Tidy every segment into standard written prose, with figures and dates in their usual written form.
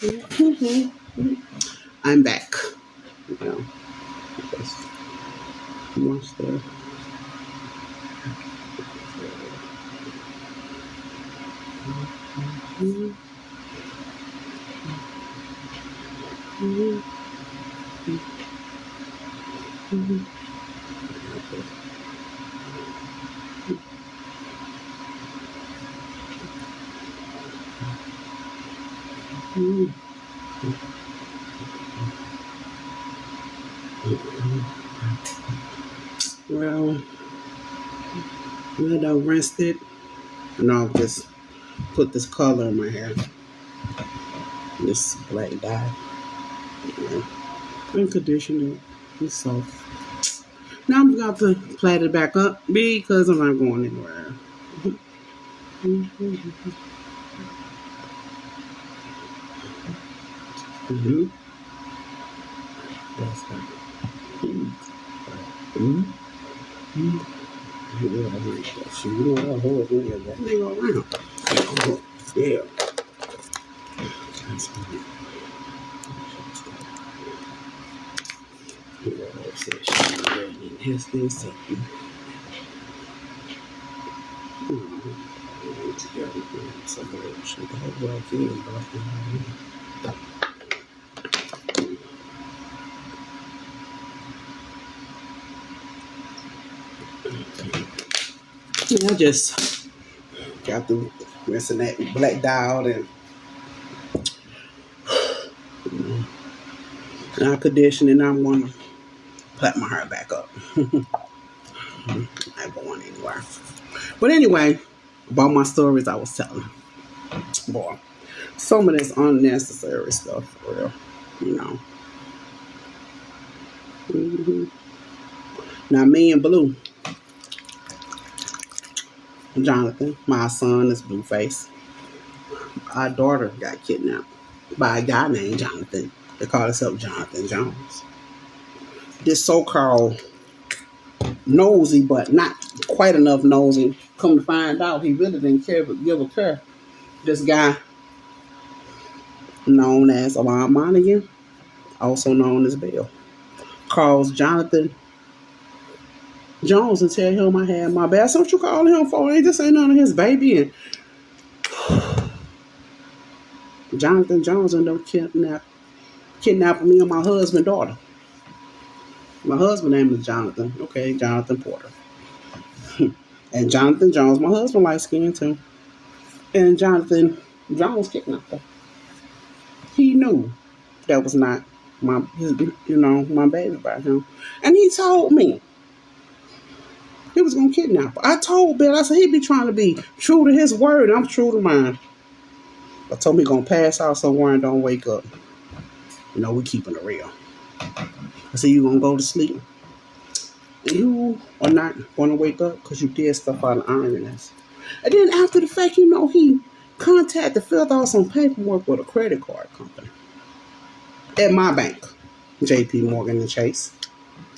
Mhm. I'm back. You know, just watch the. Mhm. Mhm. Mhm. Mhm. Well, I don't rinse it, and I'll just put this color in my hair. This black dye. Yeah. And condition it. It's soft. Now I'm going to plait it back up because I'm not going anywhere. Mm-hmm. Mm-hmm. That's right. Mm-hmm. You know what? Hold on. That nigga around. Oh, yeah. That's right. Here's this. I just got through rinsing that black dye out and I condition and I'm going to put my hair back up. I'm not going anywhere. But anyway, about my stories I was telling. Boy, some of this unnecessary stuff for real, you know. Mm-hmm. Now, me and Blue, Jonathan, my son is Blueface. Our daughter got kidnapped by a guy named Jonathan. They call himself Jonathan Jones. This so-called nosy, but not quite enough nosy. Come to find out, he really didn't care but give a care. This guy, known as Alarm Monaghan, also known as Bill, calls Jonathan Jones and tell him I had my bad. So what you calling him for? He just ain't none of his baby. And Jonathan Jones ended up kidnapping me and my husband's daughter. My husband's name is Jonathan. Okay, Jonathan Porter. And Jonathan Jones, my husband, light skinned too. And Jonathan Jones kidnapped her. He knew that was not my baby by him. And he told me he was gonna kidnap her. I told Bill, I said he be trying to be true to his word. I'm true to mine. I told him he gonna pass out somewhere and don't wake up. We keeping it real. I said you gonna go to sleep. You are not gonna wake up because you did stuff out of irony. And then after the fact, he filled out some paperwork with a credit card company at my bank, J.P. Morgan and Chase.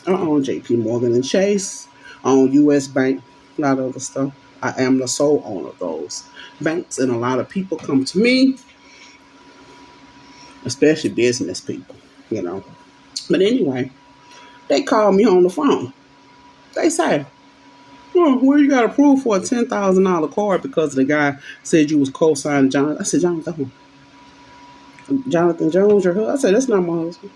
I own J.P. Morgan and Chase. I own U.S. Bank, a lot of other stuff. I am the sole owner of those banks, and a lot of people come to me, especially business people. But anyway, they call me on the phone. They say, well, you got approved for a $10,000 card because the guy said you was co-signing Jonathan. I said, Jonathan Jones, your husband? I said, that's not my husband.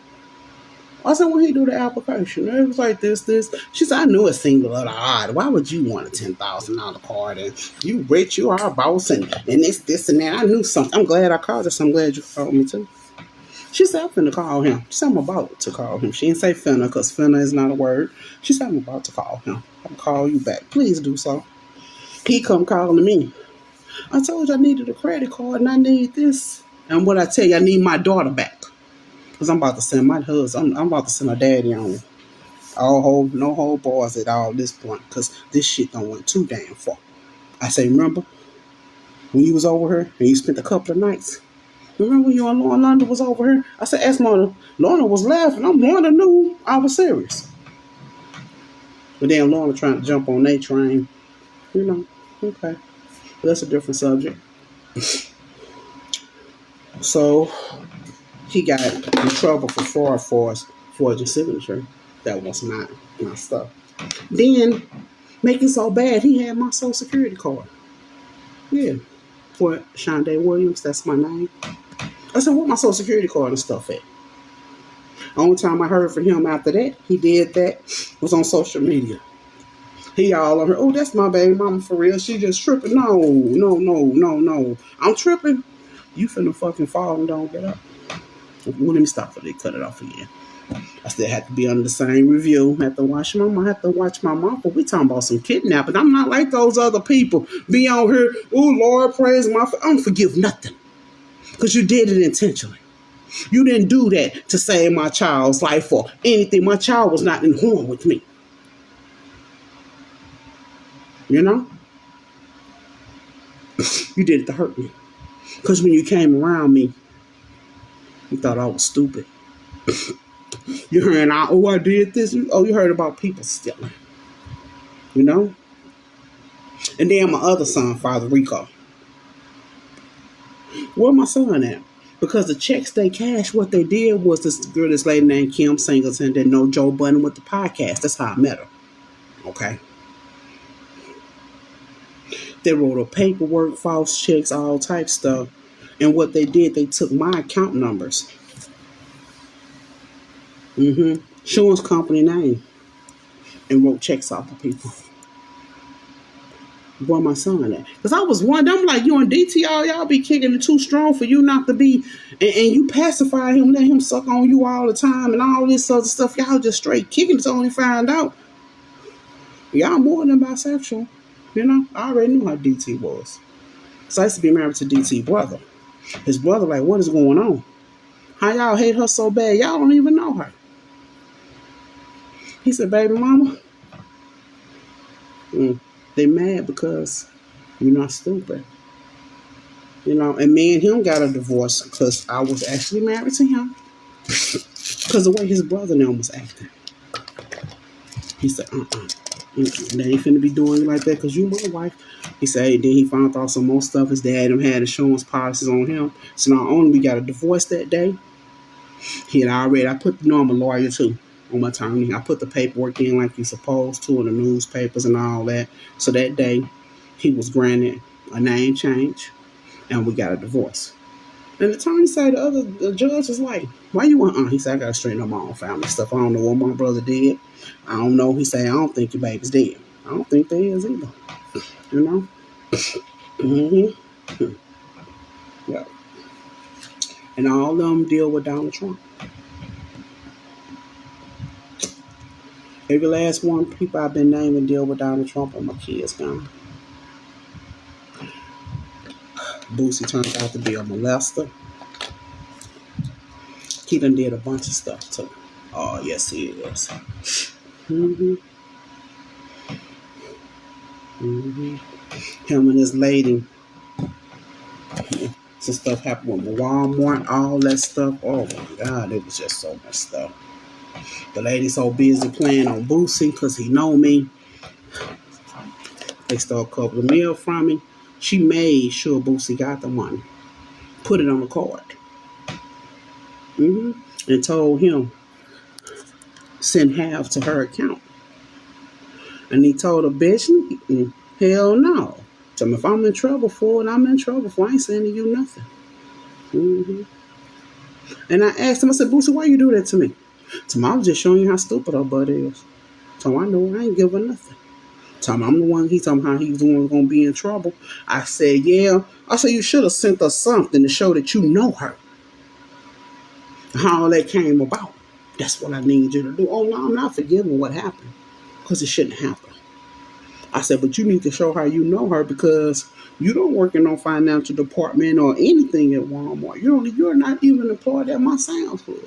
I said, when he do the application, it was like this. She said, I knew it seemed a little odd. Why would you want a $10,000 card? And you rich, you are a boss, and this, and that. I knew something. I'm glad I called you, so I'm glad you called me too. She said, I'm finna call him. She said, I'm about to call him. She didn't say finna, because finna is not a word. She said, I'm about to call him. I'll call you back. Please do so. He come calling me. I told you I needed a credit card, and I need this. And what I tell you, I need my daughter back. Because I'm about to send my husband, I'm about to send her daddy on no whole bars at all this point. Because this shit done went too damn far. I say, remember when you was over here and you spent a couple of nights? Remember when you and Lorna was over here? I said, ask Lorna. Lorna was laughing. Lorna knew I was serious. But then Lorna trying to jump on their train. Okay. But that's a different subject. So he got in trouble for fraud for his forging signature. That was not my stuff. Then, make it so bad, he had my social security card. Yeah. For Shonda Williams, that's my name. I said, what my social security card and stuff at? Only time I heard from him after that, he did that, was on social media. He all on her, oh, that's my baby mama for real. She just tripping. No, no, no, no, no. I'm tripping. You finna fucking fall and don't get up. Well, let me stop before they cut it off again. I still have to be under the same review. I have to watch my mom. I have to watch my mom. But we talking about some kidnapping. I'm not like those other people. Be on here, oh, Lord, praise my... I don't forgive nothing. Because you did it intentionally. You didn't do that to save my child's life or anything. My child was not in harm with me. You know? You did it to hurt me. Because when you came around me, you thought I was stupid. You heard, oh, I did this. Oh, you heard about people stealing. You know? And then my other son, Father Rico. Where my son at? Because the checks they cashed, what they did was this girl, this lady named Kim Singleton, that know Joe Budden with the podcast. That's how I met her. Okay? They wrote a paperwork, false checks, all type stuff. And what they did, they took my account numbers. Insurance company name. And wrote checks off to people. Where my son at? Because I was wondering, I'm like, you and DTR, y'all be kicking it too strong for you not to be, and you pacify him, let him suck on you all the time and all this other stuff. Y'all just straight kicking it to only find out. Y'all more than bisexual. You know, I already knew how DT was. So I used to be married to DT brother. His brother like, what is going on? How y'all hate her so bad? Y'all don't even know her. He said, baby mama, they mad because you're not stupid. You know, and me and him got a divorce because I was actually married to him. Because the way his brother now was acting. He said, they ain't finna be doing it like that because you my wife. He said, hey, then he found out some more stuff. His dad had insurance policies on him. So not only we got a divorce that day, he had already, I put, I'm a lawyer too on my attorney. I put the paperwork in like you're supposed to in the newspapers and all that. So that day, he was granted a name change and we got a divorce. And the attorney said, the judge was like, why you want, he said, I got to straighten up my own family stuff. I don't know what my brother did. I don't know. He said, I don't think your baby's dead. I don't think they is either. You know? Yeah. And all of them deal with Donald Trump. Every last one people I've been naming deal with Donald Trump and my kids gone. Boosie turned out to be a molester. He done did a bunch of stuff too. Oh, yes, he is. Him and his lady. Some stuff happened with Walmart, all that stuff. Oh my God, it was just so much stuff. The lady so busy playing on Boosie because he know me. They stole a couple of meals from me. She made sure Boosie got the money. Put it on the card. And told him send half to her account. And he told her, bitch, hell no. So if I'm in trouble for it, I'm in trouble for it. I ain't sending you nothing. And I asked him, I said, Boosie, why you do that to me? So I was just showing you how stupid her butt is. So I know I ain't give her nothing. So I'm the one, he told me how he was the one going to be in trouble. I said, yeah. I said, you should have sent her something to show that you know her. How all that came about. That's what I need you to do. Oh, no, I'm not forgiving what happened. Because it shouldn't happen. I said, but you need to show how you know her because you don't work in no financial department or anything at Walmart. You're not even employed at my Sam's Club.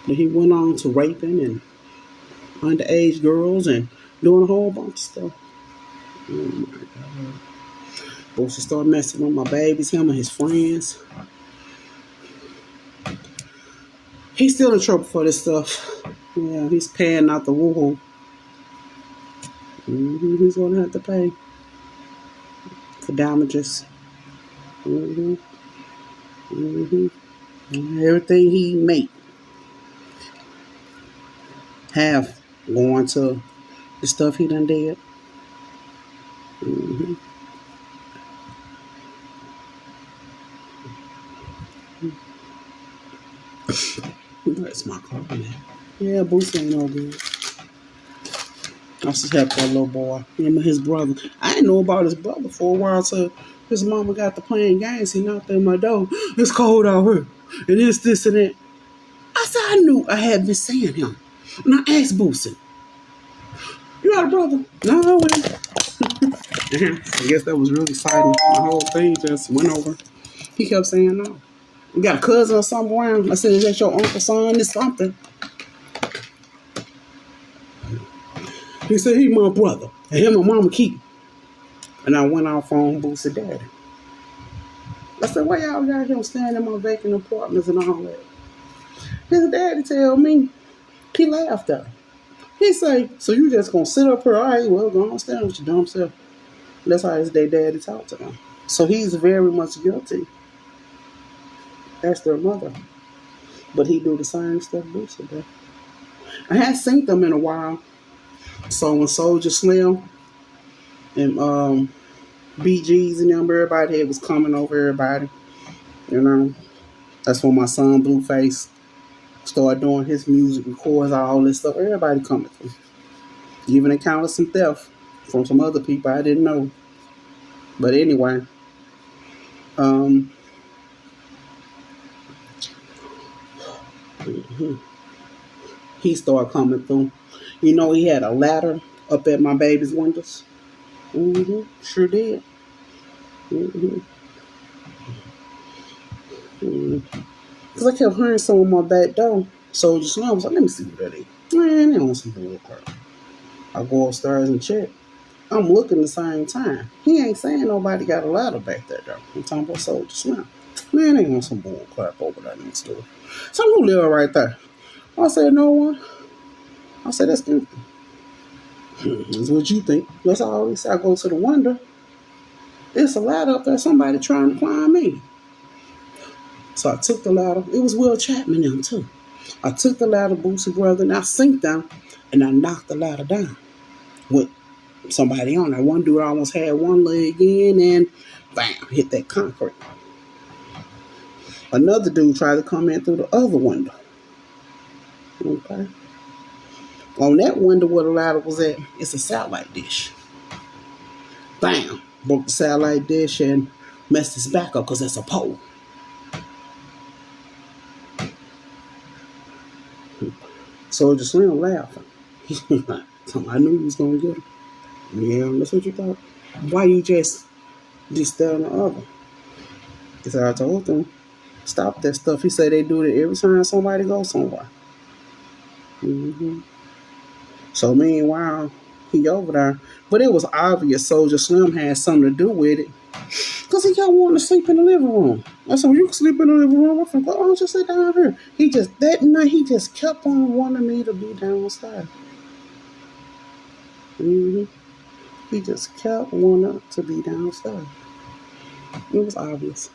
And he went on to raping and underage girls and doing a whole bunch of stuff. Oh my God. Boosie started messing with my babies, him and his friends. He's still in trouble for this stuff. Yeah, he's paying out the woohoo. He's going to have to pay for damages. hmm hmm Everything he make have going to the stuff he done did. hmm That's my car, man. Yeah, Boosie ain't no good. I just helped that little boy, him and his brother. I didn't know about his brother for a while, so his mama got to playing games. He knocked on my door. It's cold out here. And this, and that. I said, I knew I had been seeing him. And I asked Boosie, you got a brother? No, I went. I guess that was really exciting. The whole thing just went over. He kept saying no. You got a cousin or something around? I said, is that your uncle's son? It's something. He said, he my brother. And him and mama keep. And I went off on Boosie daddy. I said, why y'all got him standing in my vacant apartments and all that? His daddy tell me, he laughed at him. He say, so you just gonna sit up here? All right, well, go on stand with your dumb self. That's how his daddy talked to him. So he's very much guilty. That's their mother. But he do the same stuff Boosie did. I hadn't seen them in a while. So when Soldier Slim and BGs and them, everybody had was coming over everybody. You know. That's when my son Blueface started doing his music, records, all this stuff. Everybody coming through. Even encountered some theft from some other people I didn't know. But anyway, he started coming through. You know, he had a ladder up at my baby's windows. Sure did. Because I kept hearing someone on my back door. So just I was like, let me see what that is. Man, they on some bull crap. I go upstairs and check. I'm looking the same time. He ain't saying nobody got a ladder back there, though. I'm talking about Soldier Slim. Man, they want some bull crap over there next door. So who live right there? I said, no one. I said, that's empty. That's what you think. That's all I always say. I go to the window. It's a ladder up there. Somebody trying to climb in. So I took the ladder. It was Will Chapman them too. I took the ladder, Boosie brother, and I synced down, and I knocked the ladder down with somebody on there. One dude almost had one leg in, and bam, hit that concrete. Another dude tried to come in through the other window. Okay. On that window where the ladder was at, it's a satellite dish. Bam, broke the satellite dish and messed his back up because that's a pole. Soldier Slim laughing. I knew he was going to get him. Yeah, that's what you thought. Why you just stay on the other? Because I told them, stop that stuff. He said they do it every time somebody goes somewhere. So meanwhile, he over there. But it was obvious Soldier Slim had something to do with it. Because he kept wanting to sleep in the living room. I said, well, you can sleep in the living room. I said, why don't you sit down here? That night, he just kept on wanting me to be downstairs. He just kept wanting to be downstairs. It was obvious.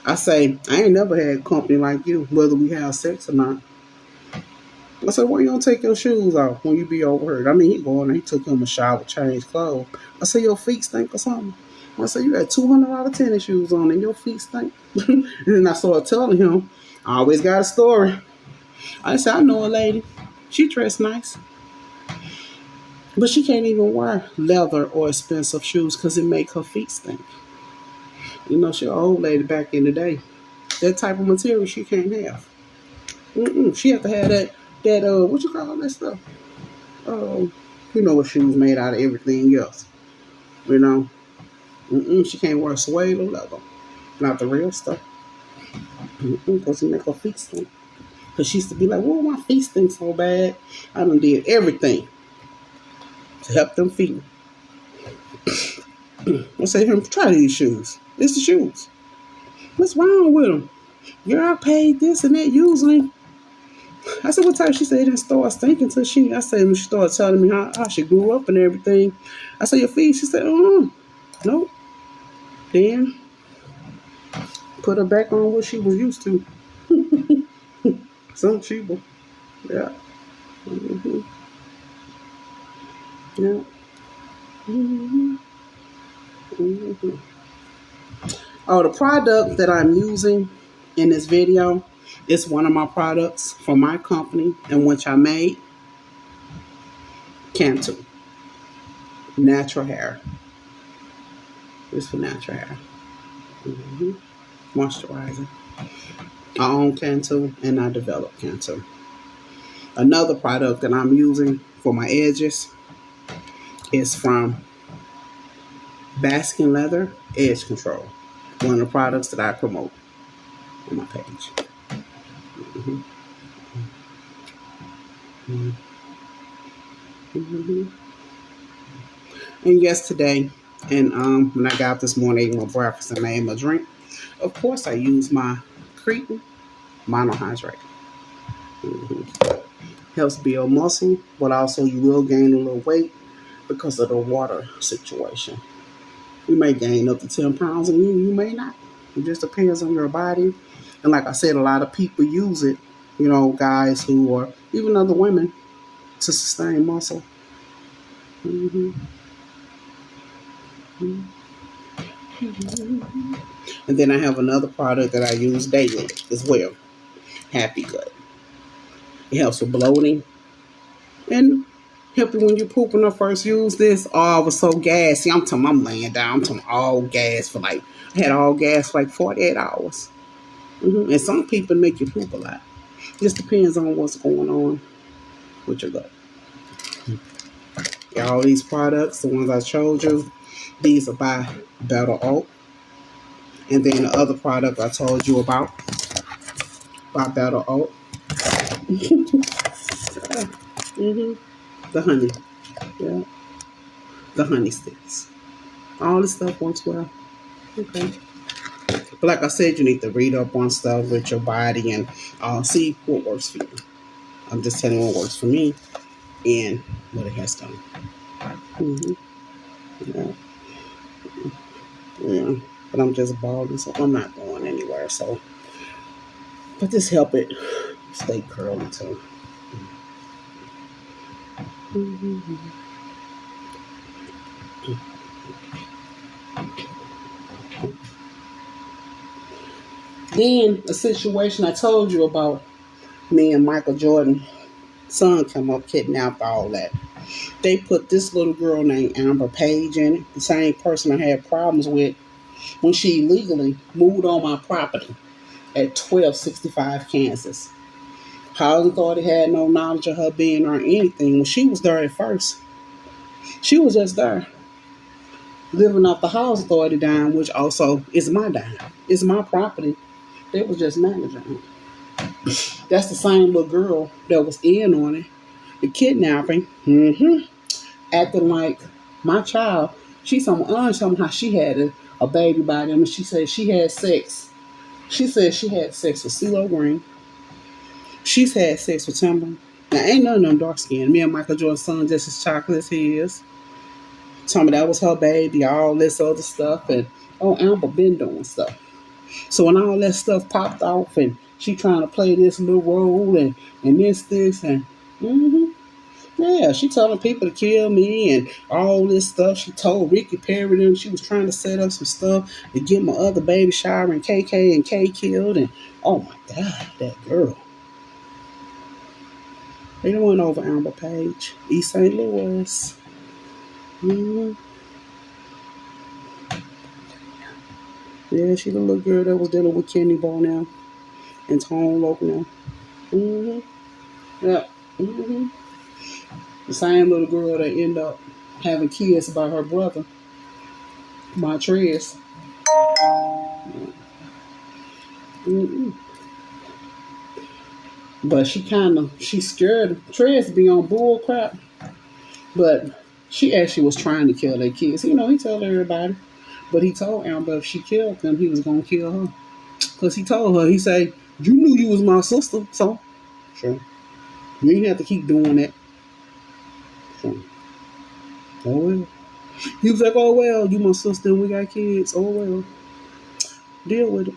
I say, I ain't never had company like you, whether we have sex or not. I said, why you don't take your shoes off when you be overheard? I mean, he go in there, he took him a shower, changed clothes. I said, your feet stink or something? I said, you had $200 tennis shoes on and your feet stink. And then I started telling him, I always got a story. I said, I know a lady. She dressed nice. But she can't even wear leather or expensive shoes because it make her feet stink. You know, she an old lady back in the day. That type of material she can't have. She have to have that what you call that stuff? You know what shoes made out of everything else. You know? She can't wear suede or leather. Not the real stuff. Because it make her feet stink. Because she used to be like, well, my feet stink so bad. I done did everything to help them feet. I say, try these shoes. It's the shoes. What's wrong with them? Girl, I paid this and that usually. I said, what time? She said it didn't start stinking till I said, when she started telling me how she grew up and everything. I said, your feet? She said, nope. Then put her back on what she was used to. Some cheaper. Yeah. Mm-hmm. Yeah. Mm-hmm. Mm-hmm. Oh, the product that I'm using in this video is one of my products from my company in which I made. Cantu. Natural hair. It's for natural hair. Mm-hmm. Moisturizer. I own Cantu and I developed Cantu. Another product that I'm using for my edges is from Baskin Leather Edge Control. One of the products that I promote on my page. Mm-hmm. Mm-hmm. Mm-hmm. And yesterday, and when I got up this morning, I ate my breakfast and I ate my drink. Of course, I use my Cretin Monohydrate. Mm-hmm. Helps build muscle, but also you will gain a little weight because of the water situation. You may gain up to 10 pounds and you may not. It just depends on your body. And like I said, a lot of people use it, guys who are, even other women, to sustain muscle. Mm-hmm. Mm-hmm. And then I have another product that I use daily as well. Happy Gut. It helps with bloating and help you when you poop. When I first used this, I was so gassy. I'm laying down. I'm talking all gas for I had all gas for 48 hours. Mm-hmm. And some people make you poop a lot. Just depends on what's going on with your gut. All these products, the ones I showed you, these are by Better Oat. And then the other product I told you about by Better Oat. Mm-hmm. The honey. Yeah. The honey sticks. All this stuff works well. Okay. But like I said, you need to read up on stuff with your body and see what works for you. I'm just telling you what works for me and what it has done. Mm-hmm. Yeah. Yeah. But I'm just balding, so I'm not going anywhere. So, but just help it stay curly too. Mm-hmm. Then a situation I told you about, me and Michael Jordan son come up, kidnapped, all that. They put this little girl named Amber Page in it, the same person I had problems with when she illegally moved on my property at 1265 Kansas. Housing Authority had no knowledge of her being or anything. When she was there at first, she was just there, living off the Housing Authority dime, which also is my dime. It's my property. They was just managing it. That's the same little girl that was in on it. The kidnapping, acting like my child. She told me how she had a baby by them, and she said she had sex. She said she had sex with CeeLo Green. She's had sex with Timber. Now, ain't none of them dark skinned. Me and Michael Jordan's son just as chocolate as he is. Told me that was her baby, all this other stuff, and Amber been doing stuff. So when all that stuff popped off and she trying to play this little role and this and yeah, she telling people to kill me and all this stuff. She told Ricky Perry them she was trying to set up some stuff to get my other baby shower and KK and K killed. And oh my God, that girl. They done went over Amber Page, East St. Louis. Mm-hmm. Yeah, she the little girl that was dealing with Kenny Ball now and Tone Loc now. Yeah. The same little girl that ended up having kids by her brother, Montrez. But she's scared Trez to be on bull crap. But she actually was trying to kill their kids. He told everybody. But he told Amber if she killed them, he was going to kill her. Because he told her, he said, you knew you was my sister, so sure. You ain't have to keep doing that. So, oh well. He was like, oh well, you my sister and we got kids. Oh well. Deal with it.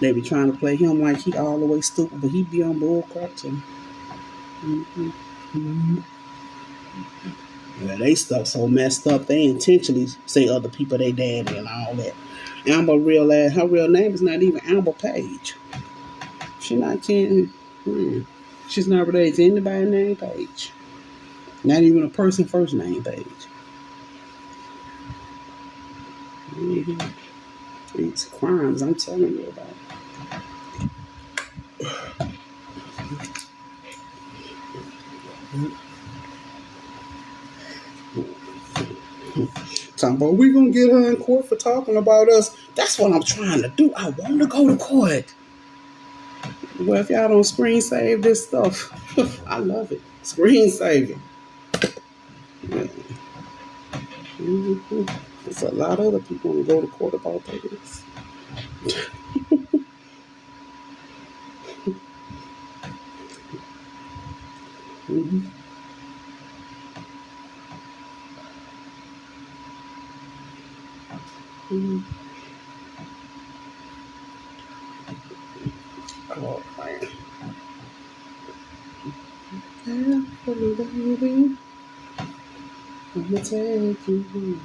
They be trying to play him like he all the way stupid, but he be on bull crap too. Mm-hmm. Mm-hmm. Yeah, they stuff so messed up. They intentionally say other people they daddy and all that. Amber real ass, her real name is not even Amber Page. She not kin. She's not related to anybody named Page. Not even a person first name Page. Mm-hmm. It's crimes I'm telling you about. Talking about we gonna get her in court for talking about us. That's what I'm trying to do. I want to go to court. Well, if y'all don't screen save this stuff, I love it. Screen saving. Yeah. Mm-hmm. There's a lot of other people want to go to court about this. Mm-hmm. Mm-hmm. Oh, man. Yeah, baby, I'm gonna take you home.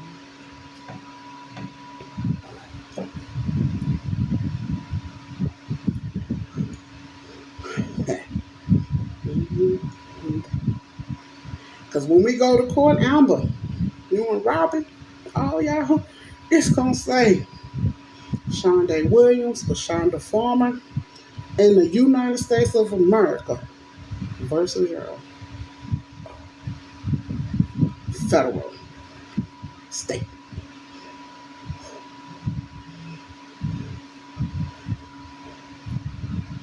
Because when we go to court, Amber, you and Robin, all y'all, it's gonna say Shonda Williams or Shonda Farmer in the United States of America versus your federal state.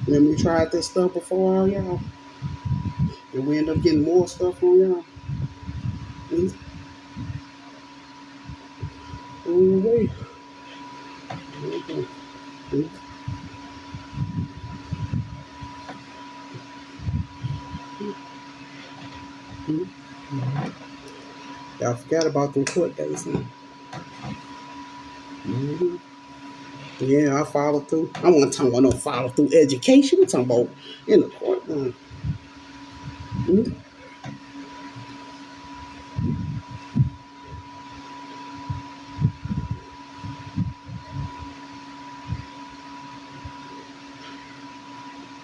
Then we tried this stuff before all y'all, and we end up getting more stuff on y'all. Mm-hmm. Mm-hmm. Mm-hmm. Y'all forgot about them court days, huh? Mm-hmm. Yeah, I followed through. I wasn't talking about no follow through education. We're talking about in the courtroom. Mm-hmm.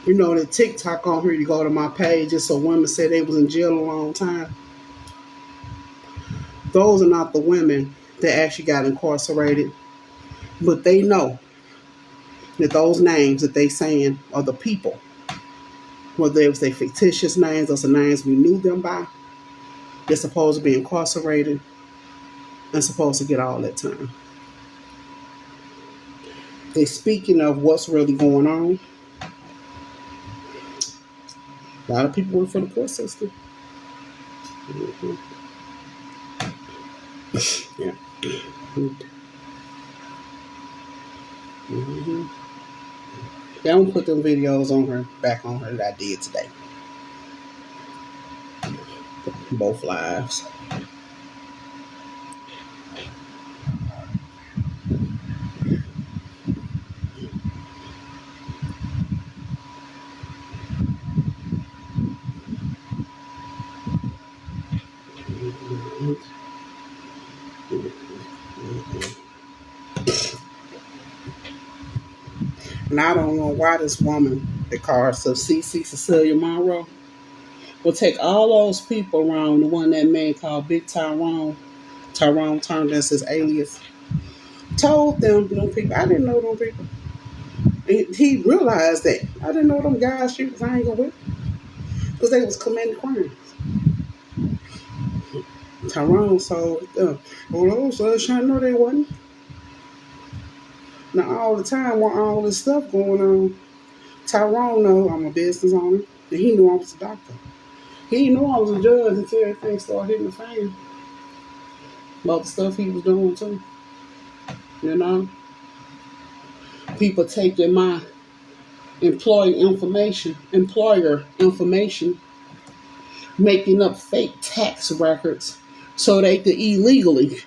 You know the TikTok on here, you go to my page, just so women say they was in jail a long time. Those are not the women that actually got incarcerated, but they know that those names that they saying are the people, whether it was their fictitious names, those are names we knew them by. They're supposed to be incarcerated and supposed to get all that time. They speaking of what's really going on. A lot of people work for the court system. Mm-hmm. Yeah. Mm-hmm. They don't put them videos on her, back on her that I did today. Both lives. Mm-hmm. Mm-hmm. And I don't know why this woman, they call herself CC Cecilia Monroe, will take all those people around the one that man called Big Tyrone. Tyrone turned as his alias. Told them people, I didn't know them people. And he realized that I didn't know them guys she was hanging with because they was committing crimes. Tyrone told them, oh, so I know they wasn't. Now all the time while all this stuff going on, Tyrone know I'm a business owner, and he knew I was a doctor. He didn't know I was a judge until everything started hitting the fan about the stuff he was doing too. You know, people taking my employer information, making up fake tax records so they could illegally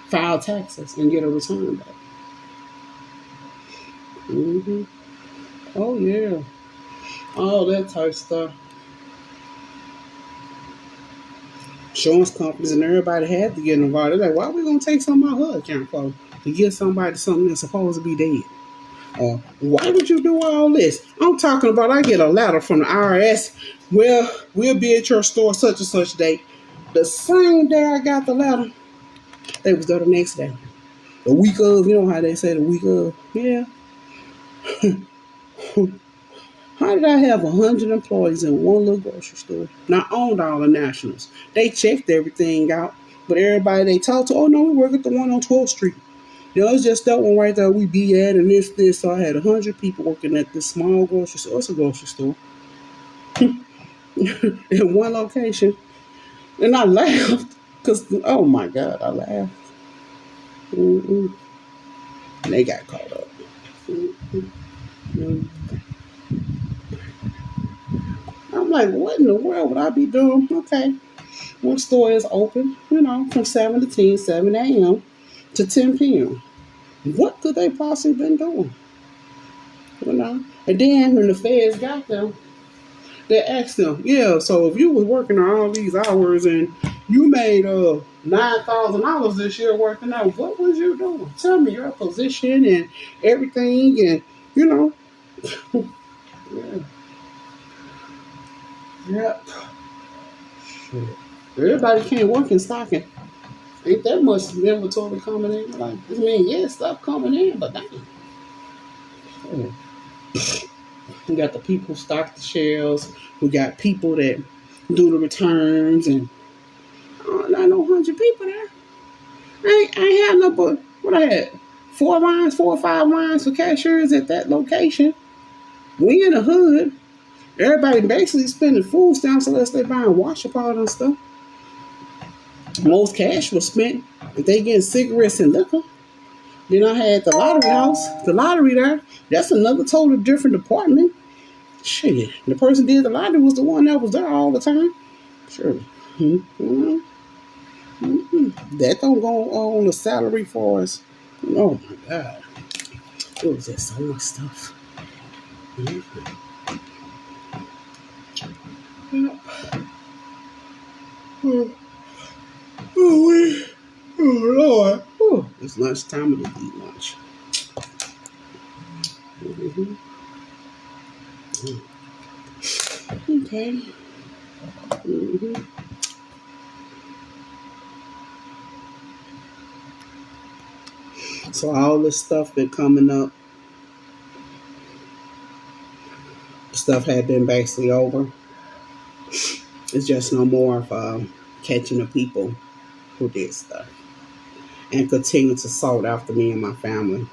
file taxes and get a return back. Oh yeah, all that type of stuff. Insurance companies and everybody had to get involved. They're like, why are we gonna take something out of her account for to give somebody something that's supposed to be dead? Why would you do all this? I'm talking about I get a letter from the IRS. Well, we'll be at your store such and such date. The same day I got the letter, they was there the next day. The week of, you know how they say the week of? Yeah. How did I have 100 employees in one little grocery store? Now, I owned all the nationals. They checked everything out, but everybody they talked to, oh no, we work at the one on 12th Street. You know, it's just that one right there we be at and this. So I had 100 people working at this small grocery store. It's a grocery store. In one location. And I laughed because, oh my God, I laughed. And they got caught up. I'm like, what in the world would I be doing? Okay. One store is open, you know, from 7 to 10, 7 a.m. to 10 p.m. What could they possibly been doing? You know? And then when the feds got them, they asked them, yeah, so if you was working on all these hours and you made $9,000 this year working out, what was you doing? Tell me your position and everything and, you know. Yeah. Yep. Shit. Everybody can't work in stocking. Ain't that much inventory coming in? Like, I mean, yeah, stuff coming in, but dang. Yeah. We got the people who stock the shelves. We got people that do the returns, and not no 100 people there. I ain't had no, but what I had 4 or 5 lines for cashiers at that location. We in the hood. Everybody basically spending food stamps unless they buying washer powder and stuff. Most cash was spent if they getting cigarettes and liquor. Then I had the lottery house, the lottery there. That's another totally different department. Shit, the person did the lottery was the one that was there all the time. Sure. Mm-hmm. Mm-hmm. That don't go on the salary for us. Oh my God. It was just so much stuff. Mm-hmm. Yep. Oh, Lord. Oh, it's lunchtime and I eat lunch. Mm-hmm. Okay. Mm-hmm. So all this stuff been coming up. Stuff had been basically over. It's just no more of catching the people who did stuff and continue to salt after me and my family.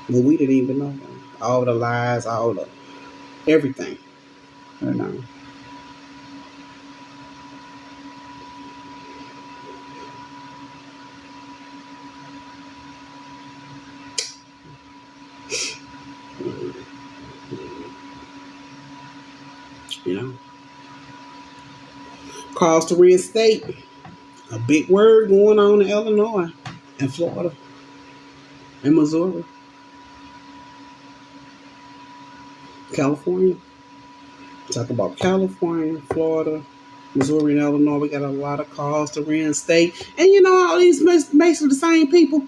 But we didn't even know them. All the lies, all the everything. You know. You know. Calls to reinstate. A big word going on in Illinois and Florida and Missouri. California. Talk about California, Florida, Missouri, and Illinois. We got a lot of calls to reinstate. And you know, all these basically the same people,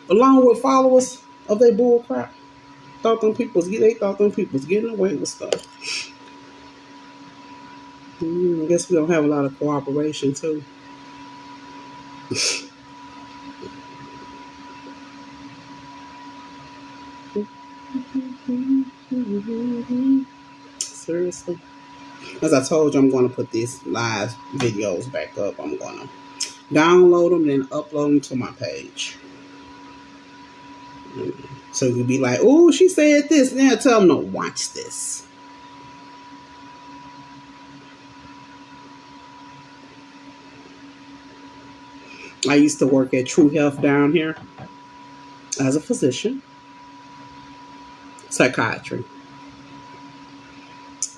along with followers of their bull crap. They thought them people was getting away with stuff. I guess we don't have a lot of cooperation too. Seriously. As I told you, I'm going to put these live videos back up. I'm going to download them and upload them to my page. So you'll be like, oh, she said this. Now tell them, no, watch this. I used to work at True Health down here as a physician, psychiatry.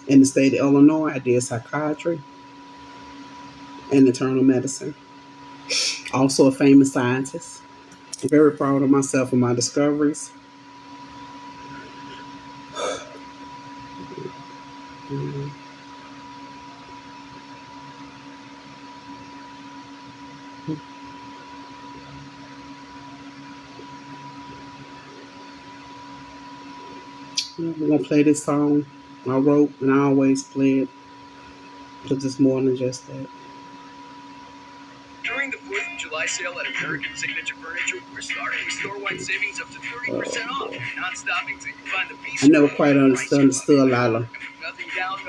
In the state of Illinois, I did psychiatry and internal medicine. Also a famous scientist. I'm very proud of myself and my discoveries. We're going to play this song I wrote, and I always play it because it's more than just that. During the 4th of July sale at American Signature Furniture, we're starting with store-wide savings up to 30% off. Not stopping till you find the piece. I never quite understood a lot of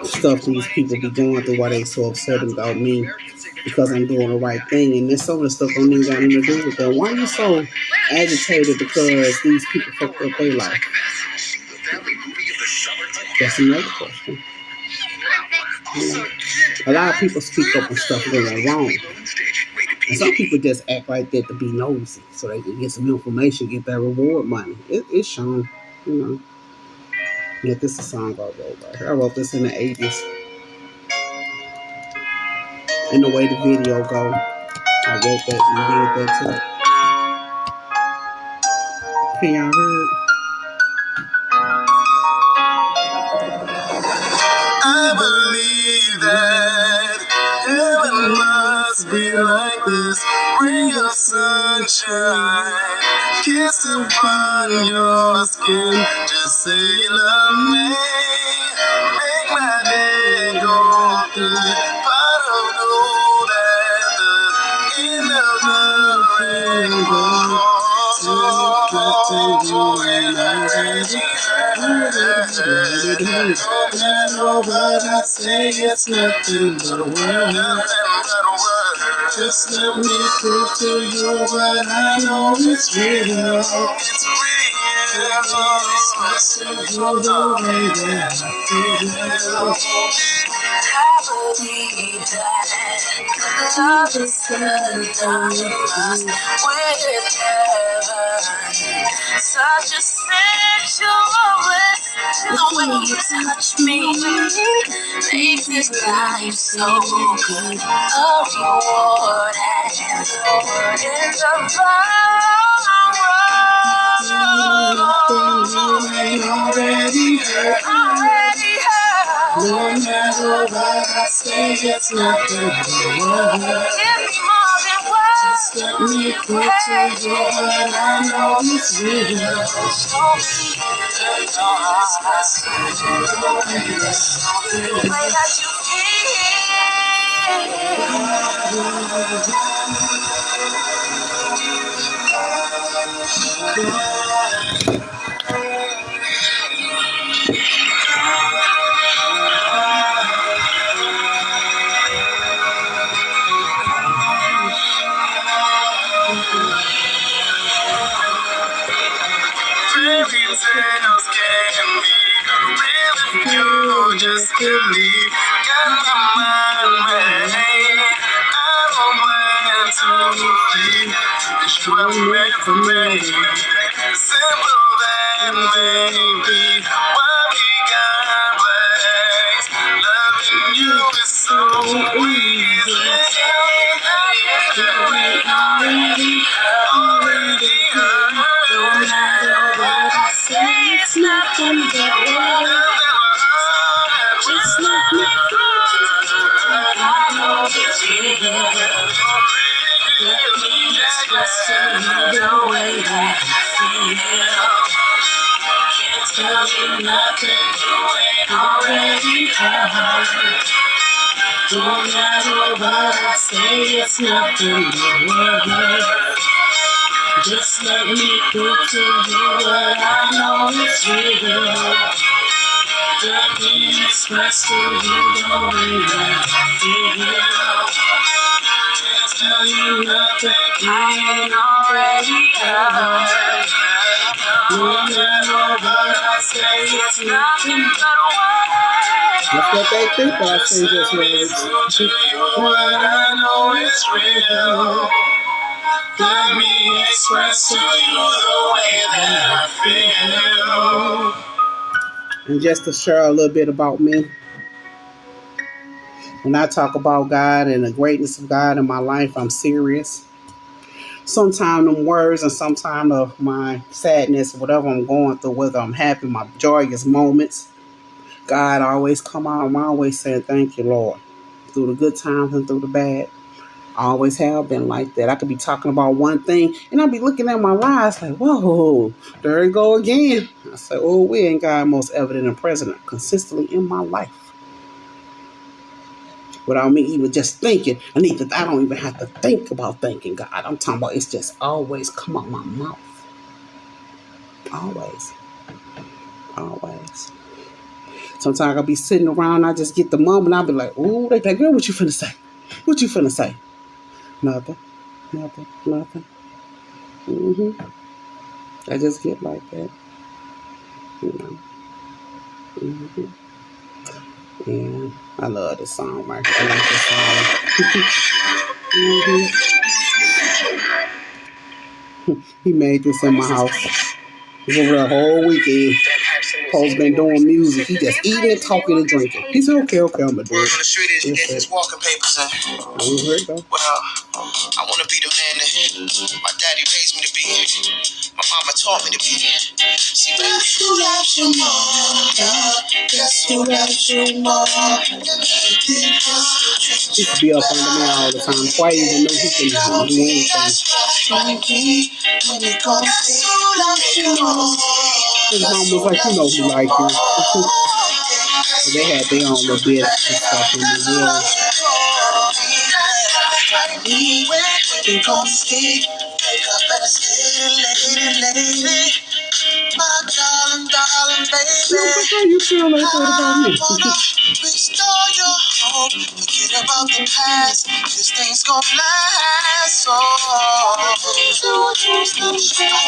stuff these people be going through, why they so upset about me because I'm doing the right thing. And there's some of the stuff don't even got nothing to do with that. Why are you so agitated because these people fucked up their life? That's another question. A lot of people speak up on stuff going wrong. And some people just act like that to be nosy so they can get some information, get that reward money. It's shown, you know. Yeah, this is a song I wrote right here. I wrote this in the 80s. And the way the video go, I wrote that and did that too. Can y'all hear it? I believe that heaven must be like this. Bring your sunshine, kiss upon your skin. Just say you love me, make my day go good. Pot of gold at the end of the rainbow. No matter what I say, it's nothing but a word. Just let me prove to you what I know is real. It's real. Expressing you the way that I feel. I believe that love is synonymous with heaven. Such a sensual bliss, the way you touch me makes this life so good. A reward and the long road. Already heard. No matter what I say, it's nothing but word. Just let me prove to you what I know is real. Show me the way that you fairy tales can be real if you just believe. Got my mind made. I don't plan to leave. It's you are meant for me. Simple that maybe why we got legs. Loving you is so easy. Already heard. No matter what I say, it's nothing but word. Just let me I know it's real. Let me express to you the way that I feel. Can't tell you nothing you ain't already heard. No matter what I say, it's nothing but word. Just let me prove to you what I know is real. Let me express to you the way that I feel. Can't tell you nothing I ain't already heard. No matter what I say, it's nothing but words. That's what they think I say just words. To you what I know is real. Let me express to you the way that I feel. And just to share a little bit about me, when I talk about God and the greatness of God in my life, I'm serious. Sometimes them words and sometimes of my sadness, whatever I'm going through, whether I'm happy, my joyous moments, God always come out. I'm always saying, thank you, Lord. Through the good times and through the bad. I always have been like that. I could be talking about one thing and I'll be looking at my lives like, whoa, there you go again. I say, oh, we ain't God most evident and present consistently in my life. Without me even just thinking, I don't even have to think about thanking God. I'm talking about it's just always come out my mouth. Always. Always. Sometimes I'll be sitting around, I just get the moment, I'll be like, ooh, they like, girl, what you finna say? What you finna say? Nothing. I just get like that. You know. Yeah. I love this song, Mark. I like this song. He made this in my house. He was over the whole weekend. Poe's been doing music. He just eating, talking, and drinking. He said, okay, I'm gonna do it. Word on the street is you get these walking papers, huh? Here it go. Well, I wanna be the man that my daddy raised me to be. My mama taught me to be. See, guess who loves you more? Guess who loves you more? He used to be up under me all the time. Why even know he can do anything? His mom was like, you know he like you. So they had their own little bit and stuff in the world. My darling, baby. How you feel like that about me? Restore your hope. Forget about the past. This thing's gonna last. Oh, I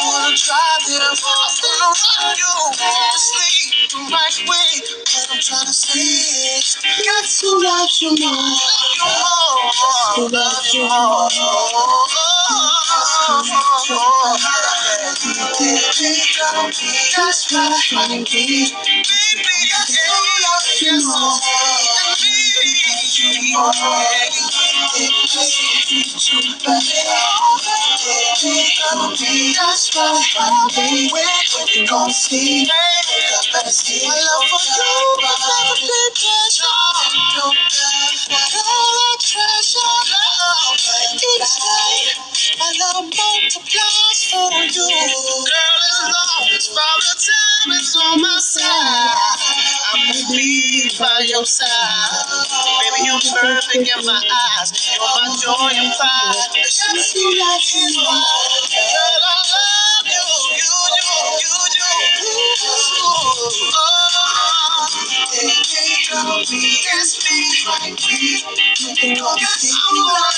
wanna try this. I'm gonna run you to sleep the right way. What I'm trying to say is, guess who loves you more? Who loves you more? That's right, baby. That's right, baby. We're gonna see. My love for you will never be pleasure. All I treasure each day. My love multiplies for you. Girl, as long as Father Time is on my side, I'm gonna be by your side. Baby, you're perfect in my eyes. You're my joy and pride. Just you like his wife. Girl, I love you. That's me, right? Yes, I love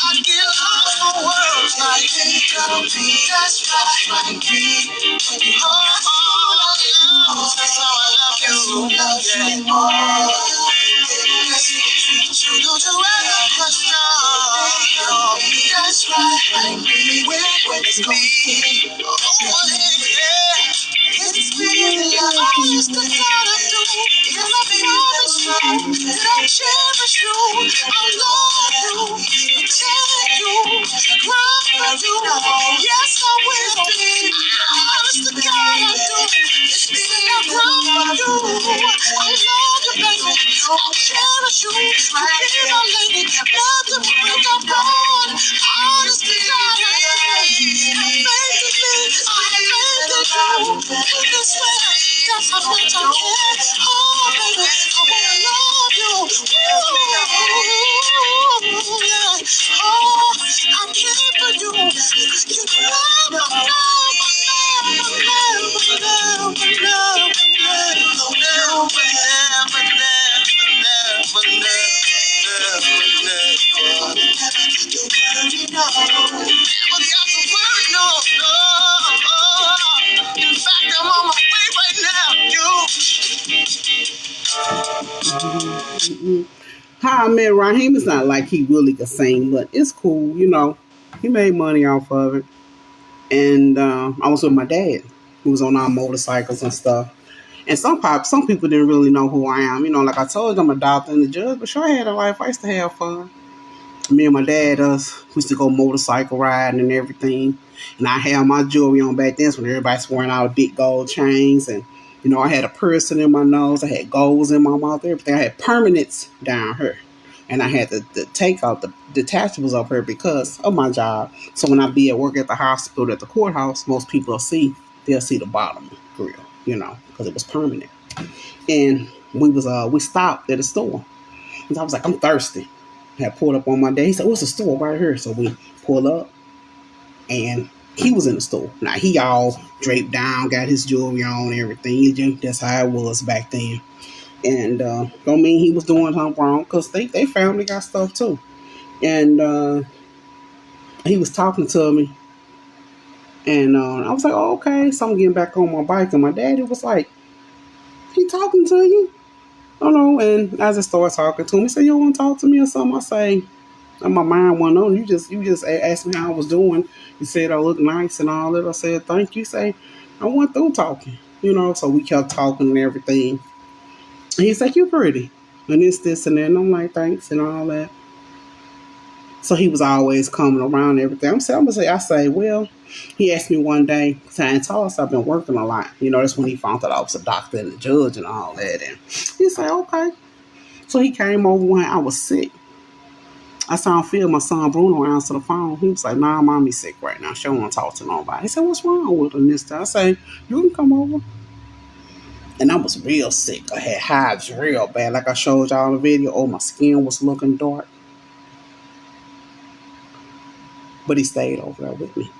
I get lost for words like that's right, that's how I love you. Don't you ever question. That's right, when it's me. Oh, yeah. It's me, I used to gotta do. And I'll be honest, that I cherish you. I love you, protect you, cry for you. Yes, I will be. Honest to God, I do. It's me, I cry for you. I love you, baby. I cherish you. I be my lady. Love to break up bone. Honest to God, I am. I'm making me. I'm making you. This way, that's how much I care. Oh, baby, I wanna love you. Ooh, yeah. Oh, I care for you. You Never got to work, no. In fact, I'm on my way right now, you. How I Met Raheem is not like he really could sing, but it's cool, you know. He made money off of it. And I was with my dad, who was on our motorcycles and stuff. And some people didn't really know who I am. You know, like I told you, I'm a doctor and a judge, but sure I had a life. I used to have fun. Me and my dad, we used to go motorcycle riding and everything. And I had my jewelry on back then when everybody's wearing all big gold chains. And, you know, I had a piercing in my nose. I had golds in my mouth, everything. I had permanents down here. And I had to take out the detachables up here because of my job. So when I be at work at the hospital, at the courthouse, most people they'll see the bottom grill, you know, because it was permanent. And we stopped at a store. And I was like, I'm thirsty. I had pulled up on my day. He said, what's the store right here? So we pulled up and he was in the store. Now he all draped down, got his jewelry on, everything. That's how it was back then. And don't mean he was doing something wrong because they family got stuff too. And he was talking to me. And I was like, oh, okay. So I'm getting back on my bike. And my daddy was like, he talking to you? I don't know. And as I started talking to him, he said, you want to talk to me or something? I say, and my mind went on. You just asked me how I was doing. You said I look nice and all that. I said, thank you. Say, I went through talking, you know. So we kept talking and everything. And he's like, you pretty. And this, and that. And I'm like, thanks and all that. So he was always coming around and everything. I say, well, he asked me one day, because I told us I've been working a lot. You know, that's when he found out I was a doctor and a judge and all that. And he said, okay. So he came over when I was sick. I saw him feel my son Bruno answer the phone. He was like, nah, mommy's sick right now. She don't want to talk to nobody. He said, what's wrong with her? And this time I say, you can come over. And I was real sick. I had hives real bad. Like I showed y'all in the video. Oh, my skin was looking dark. But he stayed over there with me.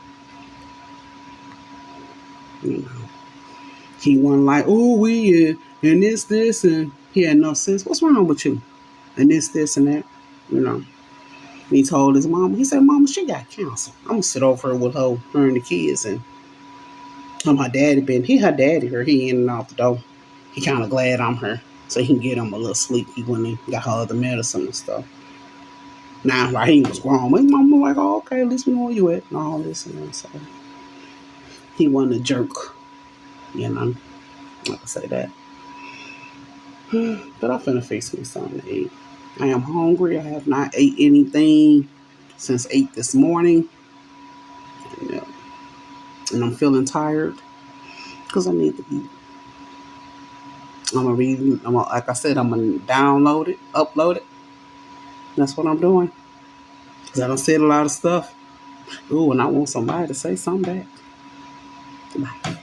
You know. He wasn't like, oh, we and this, and he had no sense. What's wrong with you? And this, and that. You know. And he told his mama, he said, Mama, she got cancer. I'm going to sit over her with her and the kids. And her daddy her daddy her. He in and out the door. He kind of glad I'm her. So he can get him a little sleep. He went and got her other medicine and stuff. Now, while he was grown, his mama was like, oh, okay, at least we know where you at and all this and that. So he wasn't a jerk. You know, I can say that. But I'm finna fix me something to eat. I am hungry. I have not ate anything since 8 this morning. And I'm feeling tired because I need to eat. Like I said, I'm going to download it, upload it. That's what I'm doing. Because I done said a lot of stuff. Ooh, and I want somebody to say something back. Bye.